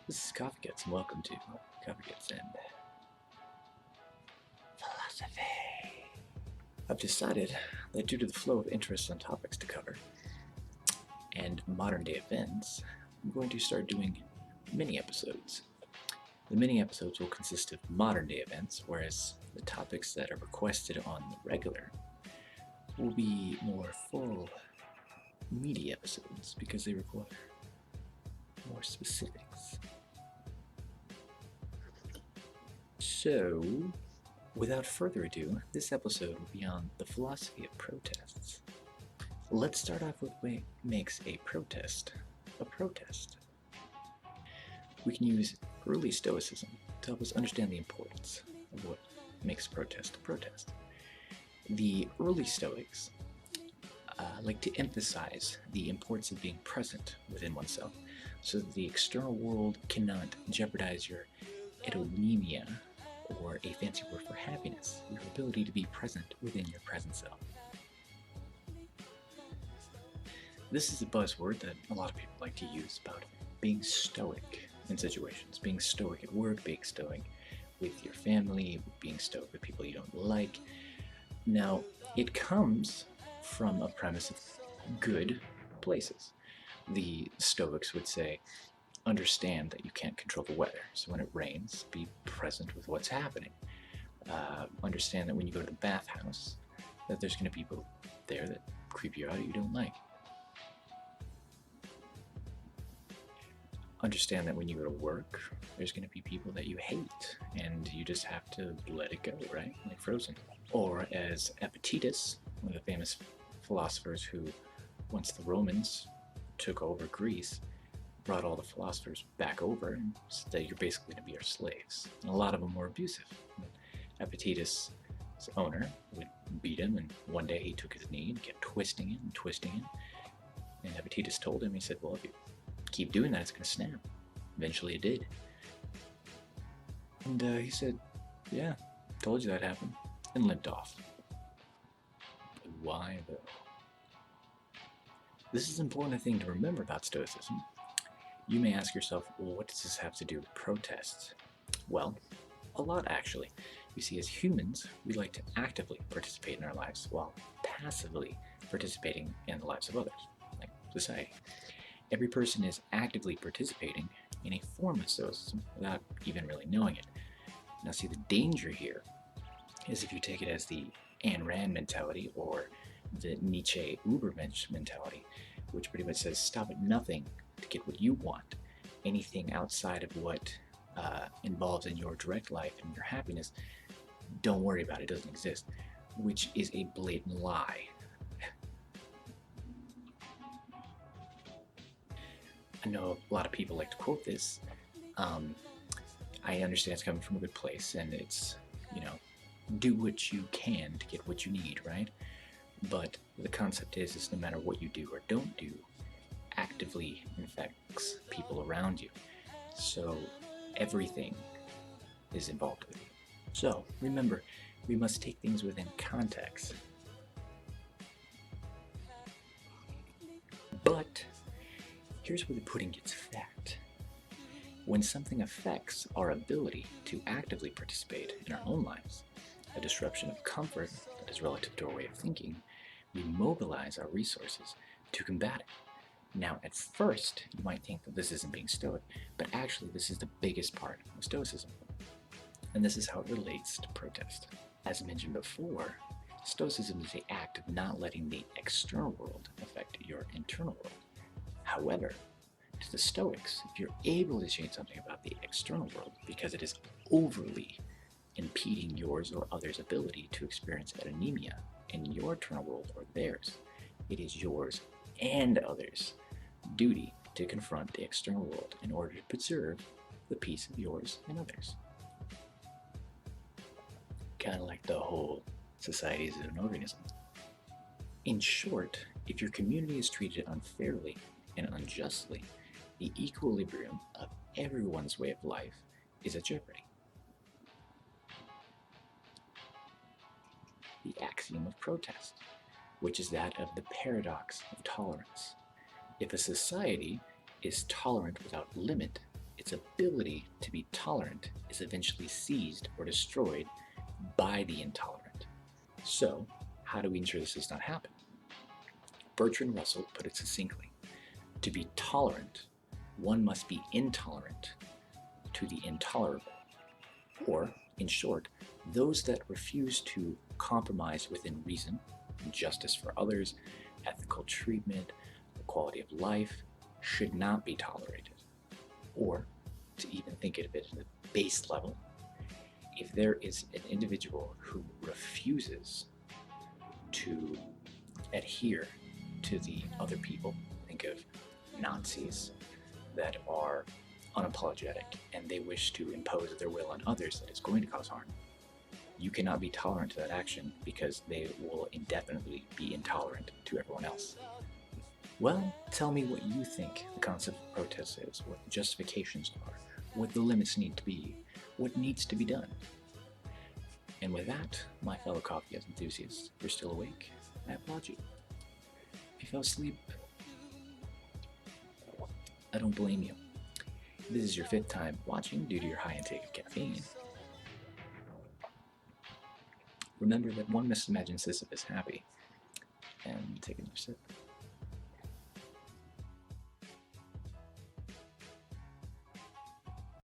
This is Coffee Gets, and welcome to Coffee Gets and Philosophy. I've decided that due to the flow of interests and topics to cover, and modern day events, I'm going to start doing mini episodes. The mini episodes will consist of modern day events, whereas the topics that are requested on the regular will be more full, meaty episodes because they require more specifics. So, without further ado, this episode will be on the philosophy of protests. Let's start off with what makes a protest a protest. We can use early Stoicism to help us understand the importance of what makes a protest. The early Stoics like to emphasize the importance of being present within oneself so that the external world cannot jeopardize your eudaimonia, or a fancy word for happiness, your ability to be present within your present self. This is a buzzword that a lot of people like to use about being stoic in situations, being stoic at work, being stoic with your family, being stoic with people you don't like. Now, it comes from a premise of good places. The Stoics would say, understand that you can't control the weather, so when it rains, be present with what's happening. Understand that when you go to the bathhouse, that there's going to be people there that creep you out you don't like. Understand that when you go to work, there's going to be people that you hate, and you just have to let it go, right? Like Frozen. Or as Epictetus, one of the famous philosophers who, once the Romans took over Greece, brought all the philosophers back over and said you're basically going to be our slaves. And a lot of them were abusive. Epictetus' owner would beat him, and one day he took his knee and kept twisting it. And Epictetus told him, he said, well, if you keep doing that, it's going to snap. Eventually it did. And he said, yeah, told you that happened, and limped off. But why though? This is an important thing to remember about Stoicism. You may ask yourself, well, what does this have to do with protests? Well, a lot actually. You see, as humans, we like to actively participate in our lives while passively participating in the lives of others, like society. Every person is actively participating in a form of Stoicism without even really knowing it. Now see, the danger here is if you take it as the Ayn Rand mentality or the Nietzsche Ubermensch mentality, which pretty much says stop at nothing to get what you want. Anything outside of what involves in your direct life and your happiness, don't worry about it, it doesn't exist, which is a blatant lie. I know a lot of people like to quote this. I understand it's coming from a good place, and it's, do what you can to get what you need, right? But the concept is no matter what you do or don't do, actively infects people around you. So everything is involved with you. So remember, we must take things within context. But here's where the pudding gets fat. When something affects our ability to actively participate in our own lives, a disruption of comfort that is relative to our way of thinking, we mobilize our resources to combat it. Now, at first, you might think that this isn't being stoic, but actually this is the biggest part of Stoicism. And this is how it relates to protest. As mentioned before, Stoicism is the act of not letting the external world affect your internal world. However, to the Stoics, if you're able to change something about the external world because it is overly impeding yours or others' ability to experience eudaimonia in your internal world or theirs, it is yours and others' duty to confront the external world in order to preserve the peace of yours and others. Kind of like the whole society is an organism. In short, if your community is treated unfairly and unjustly, the equilibrium of everyone's way of life is at jeopardy. The axiom of protest, which is that of the paradox of tolerance. If a society is tolerant without limit, it its ability to be tolerant is eventually seized or destroyed by the intolerant. So, how do we ensure this does not happen? Bertrand Russell put it succinctly: to be tolerant, one must be intolerant to the intolerable. Or, in short, those that refuse to compromise within reason, justice for others, ethical treatment, the quality of life, should not be tolerated. Or, to even think of it at a base level, if there is an individual who refuses to adhere to the other people, think of Nazis that are unapologetic and they wish to impose their will on others that is going to cause harm, you cannot be tolerant to that action because they will indefinitely be intolerant to everyone else. Well, tell me what you think the concept of protest is, what the justifications are, what the limits need to be, what needs to be done. And with that, my fellow coffee enthusiasts, if you're still awake, I applaud you. If you fell asleep, I don't blame you. If this is your 5th time watching due to your high intake of caffeine, remember that one must imagine Sisyphus happy and take another sip.